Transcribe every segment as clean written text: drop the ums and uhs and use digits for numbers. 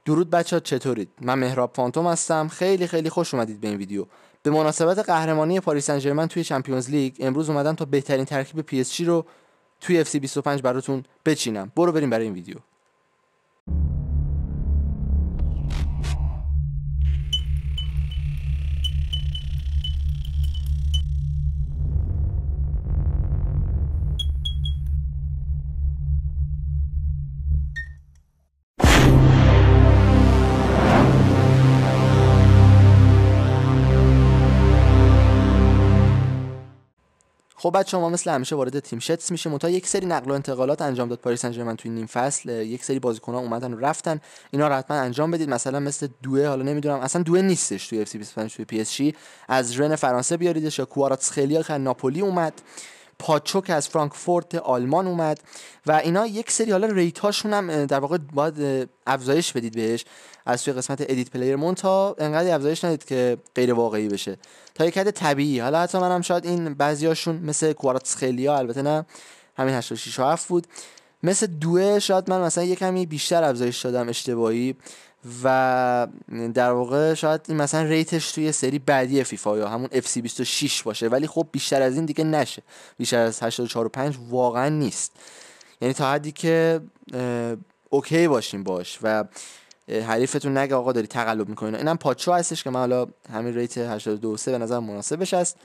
درود بچه‌ها، چطورید؟ من مهراب فانتوم هستم. خیلی خیلی خوش اومدید به این ویدیو. به مناسبت قهرمانی پاریس سن ژرمن توی چمپیونز لیگ امروز اومدم تا بهترین ترکیب پی اس جی رو توی اف سی 25 براتون بچینم. برو بریم برای این ویدیو. خب بچه‌ها، ما مثل همیشه وارد تیم شتس میشیم. منتها یک سری نقل و انتقالات انجام داد پاریس سن ژرمن توی نیم فصل. یک سری بازیکن‌ها اومدن و رفتن. اینا رو حتما انجام بدید. مثلا مثل دوئه، حالا نمیدونم اصلا دوئه نیستش توی اف سی 25 توی پی اس جی، از رن فرانسه بیاریدش. یا کواراتسخلیا که از ناپولی اومد، پاچو که از فرانکفورت آلمان اومد و اینا یک سری حالا ریت هاشون هم در واقع باید افزایش بدید بهش از توی قسمت ادیت پلیر مون، تا انقدر افزایش ندید که غیر واقعی بشه، تا یک حد طبیعی. حالا حتی منم شاید این بعضیاشون مثل کواراتسخلیا، البته نه همین 86 و 7 بود، مثل دوئه شاید من مثلا یک کمی بیشتر افزایش دادم اشتباهی و در واقع شاید این مثلا ریتش توی سری بعدی فیفا یا همون اف سی 26 باشه، ولی خب بیشتر از این دیگه نشه. بیشتر از 84 و 5 واقعا نیست، یعنی تا حدی که اوکی باشیم باش و حریفتون نگه آقا داری تقلب میکنی. اینم پاچو هستش که من حالا همین ریت 82 3 به نظر مناسبش است.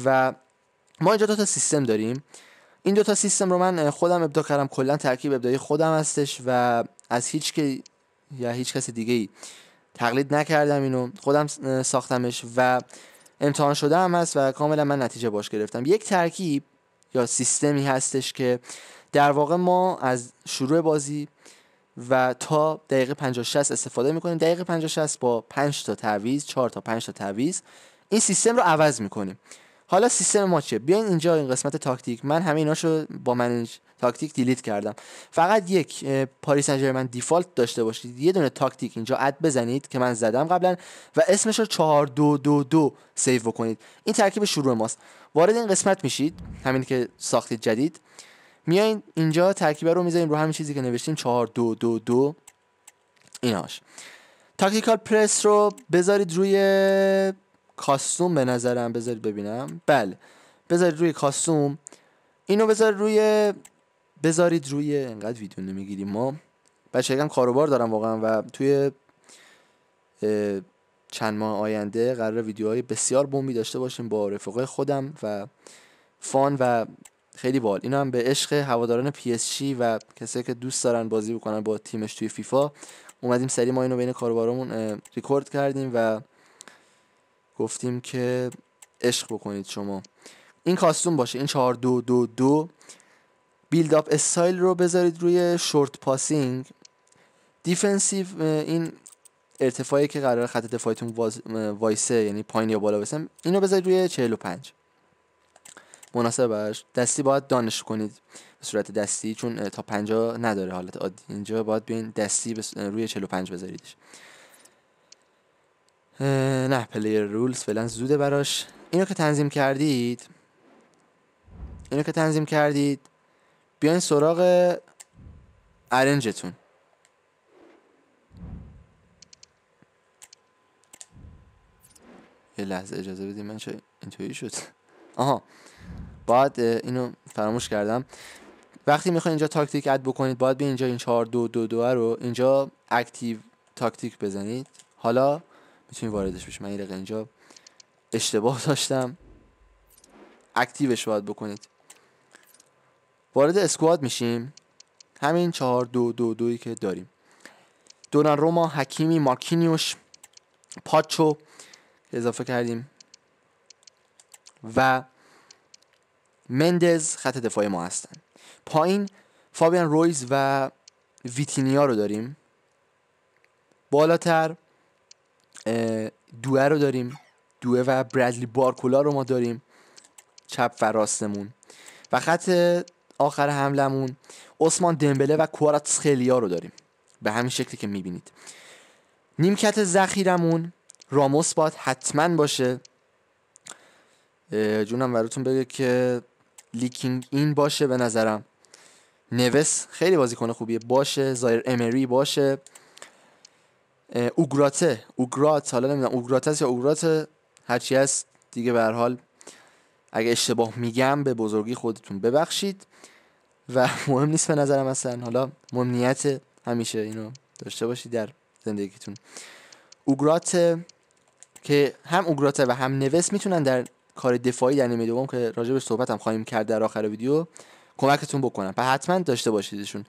و ما اینجا دو تا سیستم داریم. این دو تا سیستم رو من خودم ابداع کردم، کلا ترکیب ابداعی خودم هستش و از هیچ کس دیگه ای تقلید نکردم، اینو خودم ساختمش و امتحان شده هم هست و کاملا من نتیجه باش گرفتم. یک ترکیب یا سیستمی هستش که در واقع ما از شروع بازی و تا دقیقه 50 60 استفاده میکنیم. دقیقه 50 60 با 5 تا تعویض، 4 تا 5 تا تعویض این سیستم رو عوض میکنیم. حالا سیستم ما چیه؟ بیاین اینجا این قسمت تاکتیک، من همه ایناشو با منیج تاکتیک دیلیت کردم. فقط یک پاریس سن ژرمن دیفالت داشته باشید، یه دونه تاکتیک اینجا اد بزنید که من زدم قبلا و اسمش رو 4222 سیو بکنید. این ترکیب شروع ماست. وارد این قسمت میشید، همین که ساختید جدید، میایین اینجا ترکیب رو میذاریم رو همین چیزی که نوشتیم 4222 ایناش. تاکتیکال پرس رو بذارید روی کاستوم، به نظرم بذارید ببینم، بله بذارید روی کاستوم. اینو بذارید روی انقدر ویدیو نمیگیریم ما بچه، یکم کاروبار دارم واقعا و توی چند ماه آینده قرار ویدیوهای بسیار بومی داشته باشیم با رفقای خودم و فان و خیلی باحال. اینا هم به عشق هواداران پی اس جی و کسایی که دوست دارن بازی بکنن با تیمش توی فیفا اومدیم سری ما اینو بین کاربرامون ریکورد کردیم و گفتیم که عشق بکنید شما. این کاستوم باشه، این 4222. بیلد اپ استایل رو بذارید روی شورت پاسینگ. دیفنسیو، این ارتفاعی که قرار خط دفاعیتون وایسه، یعنی پایین یا بالا بسن، اینو بذارید روی 45 مناسب باش. دستی باید دانش کنید به صورت دستی، چون تا 50 نداره حالت عادی. اینجا باید بیاین دستی روی 45 بذاریدش. نه پلیر رولز فعلا زوده براش. اینو که تنظیم کردید بیاین سراغ ارنجتون. یه لحظه اجازه بدید، من چه اینطوری شد؟ آها، باید اینو فراموش کردم. وقتی میخواین اینجا تاکتیک اد بکنید باید به اینجا این 4222 رو اینجا اکتیو تاکتیک بزنید. حالا میتونید واردش بشید. من یه دقیقه اینجا اشتباه داشتم، اکتیوش باید بکنید. وارد اسکواد میشیم، همین 4222 که داریم. دوناروما، حکیمی، مارکینیوش، پاچو اضافه کردیم و مندز خط دفاعی ما هستن. پایین فابیان رویز و ویتینیا رو داریم. بالاتر دوئه رو داریم، دوئه و برادلی بارکولا رو ما داریم چپ و راستمون. و خط آخر حملمون عثمان دمبله و کواراتسخلیا رو داریم به همین شکلی که میبینید. نیمکت ذخیرمون راموس باید حتما باشه. جونم براتون بگه که لیکینگ این باشه به نظرم. نوس خیلی بازیکن خوبیه باشه. زایر امری باشه. اوگرات حالا نمیدونم اوگرات یا اوگرات هرچی هست دیگه، به هر حال اگه اشتباه میگم به بزرگی خودتون ببخشید و مهم نیست به نظرم اصلا. حالا مهم نیت همیشه اینو داشته باشید در زندگیتون. اوگرات که هم اوگراته و هم نوس میتونن در کار دفاعی در نیمه دوم که راجبش صحبت هم خواهیم کرد در آخر ویدیو کمکتون بکنن، پس حتما داشته باشیدشون.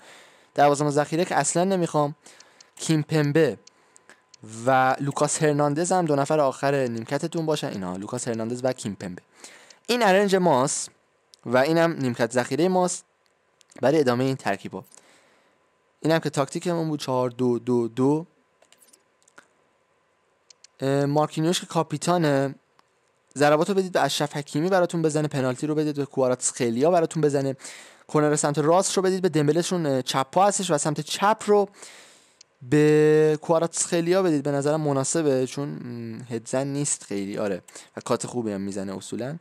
دروازه‌بان ذخیره که اصلا نمیخوام، کیمپمبه و لوکاس هرناندز هم 2 نفر آخر نیمکتتون باشن. اینا لوکاس هرناندز و کیمپمبه. این ارنج ماست و اینم نیمکت ذخیره ماست برای ادامه این ترکیبا. اینم که تاکتیکمون بود 4-2-2-2. مارکینیوش که کاپیتانه، ضرباتو بدید به اشرف حکیمی براتون بزنه، پنالتی رو بدید به کواراتسخلیا براتون بزنه، کورنر سمت راست رو بدید به دمبلهشون چپ پا هستش و سمت چپ رو به کواراتسخلیا بدید. به نظرم مناسبه چون هدزن نیست خیلی، آره، و کات خوبی هم میزنه اصولا.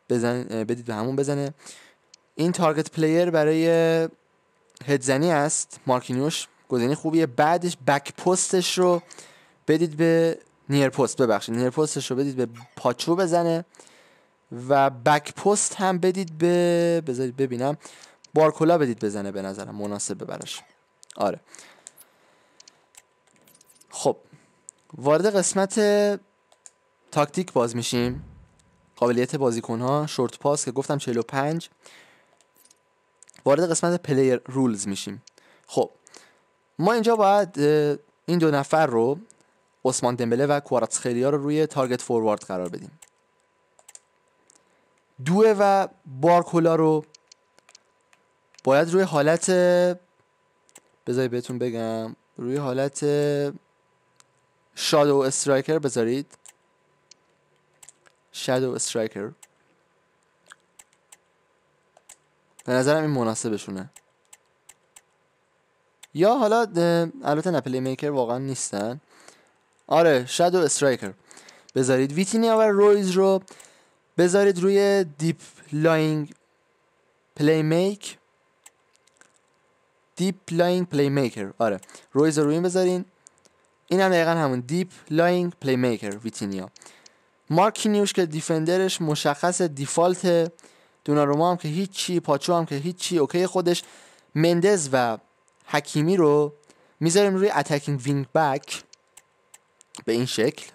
بدید به همون بزنه. این تارگت پلیر برای هدزنی است. مارکینیوش گزینه خوبیه. بعدش بک پستش رو بدید به نیر پستش رو بدید به پاچو بزنه و بک پست هم بدید به بذارید ببینم بارکولا بدید بزنه. به نظرم مناسبه براش. آره خب وارد قسمت تاکتیک باز میشیم. قابلیت بازیکن‌ها، شورت پاس که گفتم 45. وارد قسمت پلیر رولز میشیم. خب ما اینجا باید این 2 نفر رو، عثمان دمبله و کواراتسخلیا رو روی تارگت فوروارد قرار بدیم. دوه و بارکولا رو باید روی حالت، بذارید بهتون بگم، روی حالت شادو استرایکر بذارید. شادو استرایکر به نظرم این مناسبشونه. یا حالا البته نه پلی میکر واقعا نیستن. آره شادو استرایکر بذارید. ویتینیا و رویز رو بذارید روی دیپ لاینگ پلی میکر. آره رویز رو روی این بذارین. این هم دقیقا همون دیپ لاینگ پلی میکر ویتینیا. مارکینیوش که دیفندرش مشخص دیفالت، دوناروما هم که هیچی، پاچو هم که هیچی، اوکی خودش. مندز و حکیمی رو میذاریم روی اتکینگ وینگ بک به این شکل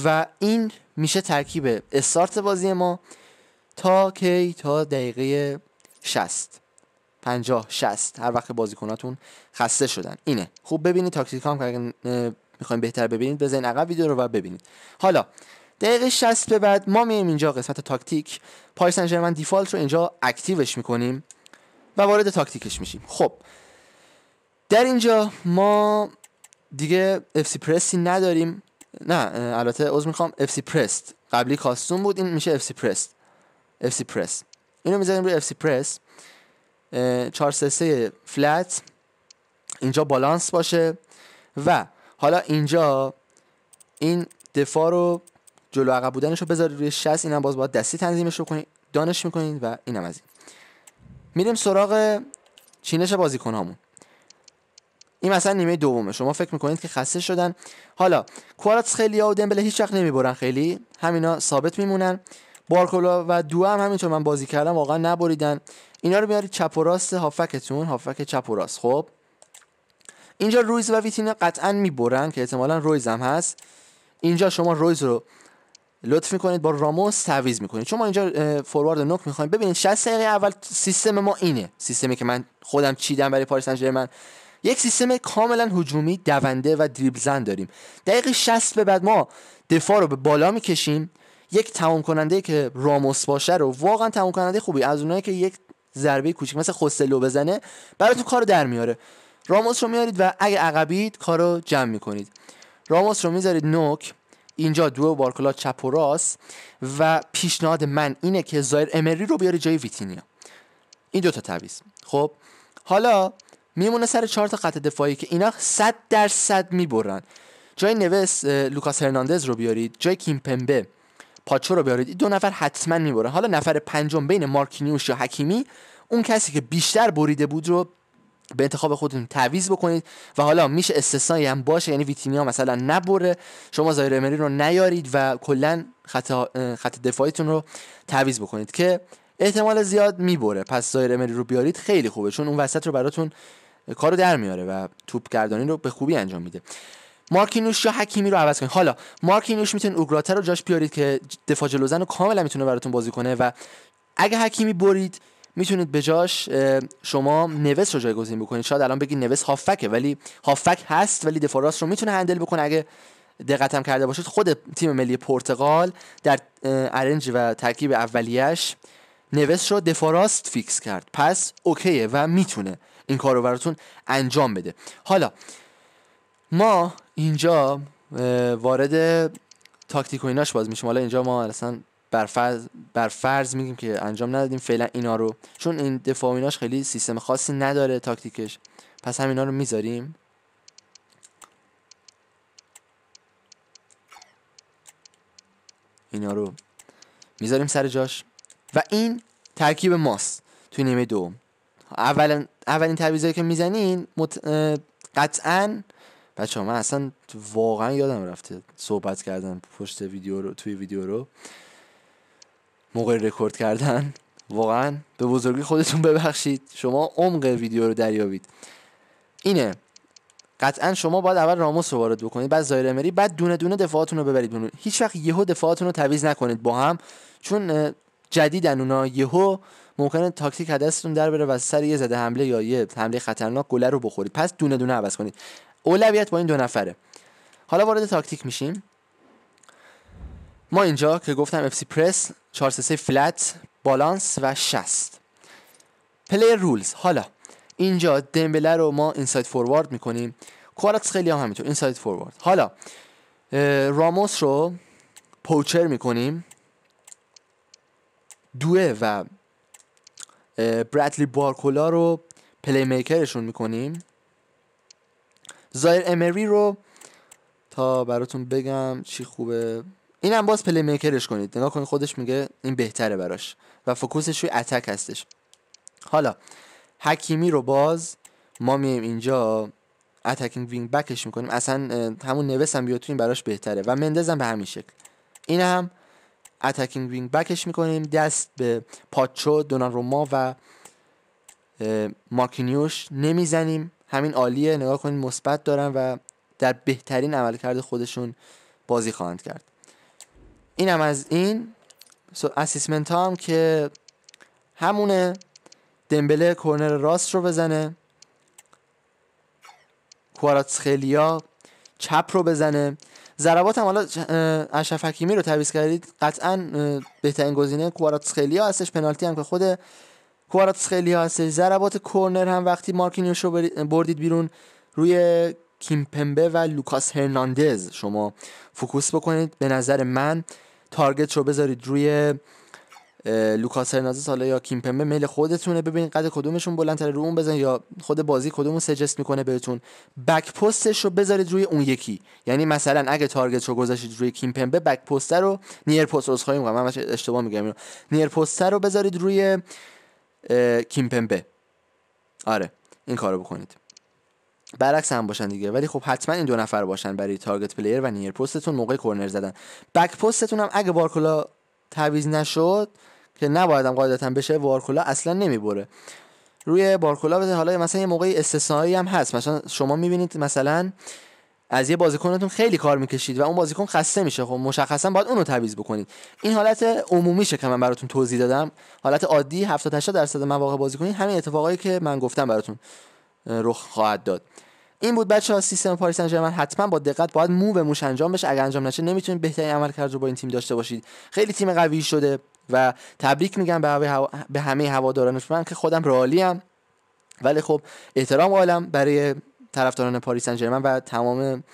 و این میشه ترکیب استارت بازی ما تا دقیقه 60 50 60 هر وقت بازیکناتون خسته شدن. اینه خوب ببینید تاکتیک هم که اگه میخواین بهتر ببینید بزنین عقب ویدیو رو و ببینید. حالا دقیقه 60 به بعد ما میایم اینجا قسمت تاکتیک. پاریس سن ژرمن دیفالت رو اینجا اکتیوش میکنیم و وارد تاکتیکش میشیم. خب در اینجا ما دیگه اف سی پرسی نداریم. نه البته عذر میخوام، اف سی پرست قبلی کاستوم بود، این میشه اف سی پرس. اینو میذاریم روی اف سی پرس 433 فلت، اینجا بالانس باشه و حالا اینجا این دفاع رو جلو عقب بودنش رو بذارید روی 60. اینم باز باید دستی تنظیمش رو کنید، دانش میکنید و اینم از این. میریم سراغ چینش بازیکن‌هامون. این مثلا نیمه دومه، شما فکر میکنید که خسته شدن. حالا کواراتسخلیا و دمبله هیچ وقت نمیبرن، خیلی همینا ثابت میمونن. بارکولا و دو هم همینطور من بازی کردم واقعا نبریدن. اینا رو میارید چپ و راست هافکتون، هافک چپ و راست. خب اینجا رویز و ویتینیا قطعا میبرن که احتمالاً رویز هم هست. اینجا شما رویز رو لطف میکنید با راموس تعویض میکنید چون ما اینجا فوروارد نوک میخوایم. ببینید 60 دقیقه اول سیستم ما اینه، سیستمی که من خودم چیدم برای پاریس سن ژرمن، یک سیستم کاملا هجومی دونده و دریبل زن داریم. دقیقه 60 به بعد ما دفاع رو به بالا میکشیم. یک تمام کننده که راموس باشه رو، واقعا تمام کننده خوبی، از اونایی که یک ضربه کوچیک مثل خوستلو بزنه براتون کارو در میاره. راموس رو میارید و اگه عقبید کارو جمع میکنید. راموس رو میذارید نوک، اینجا دو بارکولا چپ و راست و پیشنهاد من اینه که زایر امری رو بیاری جای ویتینیا. این دوتا تعویض. خب حالا میمونه سر 4 تا خط دفاعی که اینا 100% میبرن. جای نوس لوکاس هرناندز رو بیارید، جای کیمپمبه پاچو رو بیارید. این 2 نفر حتما میبرن. حالا نفر پنجم بین مارکینیوش یا حکیمی، اون کسی که بیشتر بریده بود رو به انتخاب خودتون تعویض بکنید و حالا میشه استثنایی هم باشه، یعنی ویتینیا مثلا نبره، شما زایر امری رو نیارید و کلا خط دفاعیتون رو تعویض بکنید که احتمال زیاد میبره. پس زایر امری رو بیارید خیلی خوبه، چون اون وسط رو براتون کارو در میاره و توپ گردانی رو به خوبی انجام میده. مارکینوش یا حکیمی رو عوض کنید. حالا مارکینوش میتونید اوگراته رو جاش بیارید که دفاع جلوزن رو کاملا میتونه براتون بازی کنه و اگه حکیمی برید میتونید به جاش شما نوس رو جایگزین بکنید. شاید الان بگید نوس هافکه، ولی هافک هست ولی دفاع راست رو میتونه هندل بکنه. اگه دقتم کرده باشید خود تیم ملی پرتغال در ارنج و ترکیب اولیه‌اش نوس رو دفاع راست فیکس کرد، پس اوکیه و میتونه این کار رو براتون انجام بده. حالا ما اینجا وارد تاکتیک و ایناش باز میشیم. حالا اینجا ما اصلا بر فرض میگیم که انجام ندادیم فعلا اینا رو، چون این دفاع و ایناش خیلی سیستم خاصی نداره تاکتیکش، پس هم اینا رو میذاریم. اینا رو میذاریم سر جاش و این ترکیب ماست توی نیمه دوم. اولین تعویضایی که میزنین قطعاً بچه‌ها، من اصلا واقعا یادم رفته صحبت کردن پشت ویدیو رو، توی ویدیو رو موقع رکورد کردن، واقعا به بزرگی خودتون ببخشید، شما عمق ویدیو رو دریابید. اینه قطعا شما باید اول راموس رو وارد بکنید، بعد زایر امری، بعد دونه دونه دفاعاتون رو ببرید بیرون. هیچ وقت یهو دفاعاتون رو تعویض نکنید با هم، چون جدیدن اونا، یهو ممکنه تاکتیک دستتون در بره و سر یه زده حمله یا یه حمله خطرناک گل رو بخورید. پس دونه دونه عوض کنید. اولویت با این 2 نفره. حالا وارد تاکتیک میشیم. ما اینجا که گفتم اف سی پرس 433 فلت، بالانس و 60 پلیر رولز. حالا اینجا دمبله رو ما اینساید فوروارد میکنیم، کواراتس خیلی هم همینطور اینساید فوروارد. حالا راموس رو پوچر میکنیم، دوه و برادلی بارکولا رو پلی میکرشون میکنیم، زایر امری رو تا براتون بگم چی خوبه، اینم باز پلی میکرش کنید، نگاه کنید خودش میگه این بهتره براش و فوکوسش روی اتک هستش. حالا حکیمی رو باز ما میایم اینجا اتکینگ وینگ بکش میکنیم، اصلا همون نوس هم بیاد تو این براش بهتره و مندز هم به همین شکل، این هم اتکینگ وینگ بکش میکنیم. دست به پاچو، دوناروما و مارکینیوش نمیزنیم، همین عالیه، نگاه کنید مثبت دارن و در بهترین عملکرد خودشون بازی خواهند کرد. این هم از این اسیسمنت ها هم که همونه، دمبله کورنر راست رو بزنه، کواراتسخلیا چپ رو بزنه. ضربات هم حالا اشرف حکیمی رو تعویض کردید، قطعا بهترین گزینه کواراتسخلیا هستش، پنالتی هم که خود کواراتسخلیا هستش. ضربات کورنر هم وقتی مارکینیوش رو بردید بیرون، روی کیمپمبه و لوکاس هرناندز شما فوکوس بکنید. به نظر من تارگت رو بذارید روی لوکاس هرناندز حالا یا کیمپمبه، میل خودتونه، ببینید قد کدومشون بلندتره رو اون بزن یا خود بازی کدومو سجست میکنه بهتون. بک پستش رو بذارید روی اون یکی، یعنی مثلا اگه تارگت رو گذاشتید روی کیمپمبه، بک پستر رو نیر پست رو خواهیم من اشتباه میگم، نیر پستر رو بذارید روی کیمپمبه. آره این کارو بکنید، برعکس هم باشن دیگه، ولی خب حتما این 2 نفر باشن برای تارگت پلیر و نیر پستتون موقع کورنر زدن. بک پستتون هم اگه بارکولا تعویض نشد که نباید هم قاعدتا بشه، وارکولا اصلا نمیبره، روی بارکولا بده. حالا مثلا یه موقعی استثنایی هم هست، مثلا شما میبینید مثلا از یه بازیکنتون خیلی کار میکشید و اون بازیکن خسته میشه، خب مشخصا باید اونو تعویض بکنید. این حالت عمومیشه که من براتون توضیح دادم، حالت عادی 70-80% مواقع بازی کنید همین اتفاقایی که من گفتم براتون رخ خواهد داد. این بود بچه‌ها سیستم پاریس سن ژرمن. حتما با دقت باید مو به موش انجام بشه، اگر انجام نشه نمیتونید بهترین عملکرد رو با این تیم داشته باشید. خیلی تیم قوی شده و تبریک میگم به همه هوادارانش، من که خودم رئالیم ولی خب احترام قائلم برای طرفداران پاریس سن ژرمن و تمام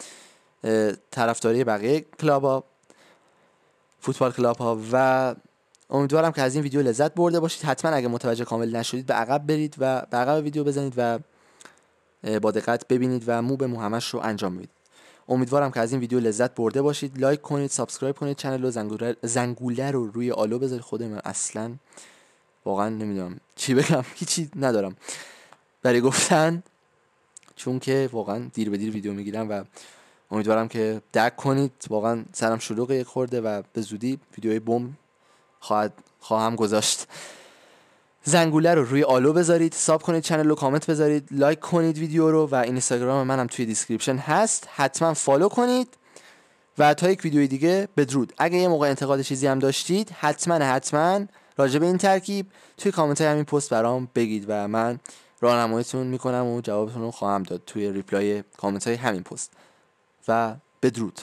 طرفداری بقیه کلاب‌ها، فوتبال کلاب‌ها، و امیدوارم که از این ویدیو لذت برده باشید. حتما اگه متوجه کامل نشدید به عقب برید و به عقب ویدیو بزنید و با دقت ببینید و مو به مو همش رو انجام بدید. امیدوارم که از این ویدیو لذت برده باشید. لایک کنید، سابسکرایب کنید چنل رو، زنگوله رو روی آلو بذارید. خود من اصلا واقعا نمیدونم چی بگم، هیچی ندارم. برای گفتن، چون که واقعا دیر به دیر ویدیو میگیرم و امیدوارم که درک کنید. واقعا سرم شلوغه یک خورده و به زودی ویدیوی بوم خواهم گذاشت. زنگوله رو روی آلو بذارید، ساب کنید چنل رو، کامنت بذارید، لایک کنید ویدیو رو و اینستاگرام منم توی دیسکریپشن هست، حتما فالو کنید و تا یک ویدیوی دیگه بدرود. اگه یه موقع انتقاد چیزی هم داشتید حتما راجع به این ترکیب توی کامنت های همین پست برام بگید و من راهنماییتون میکنم و جوابتون رو خواهم داد توی ریپلای کامنت های همین پست و بدرود.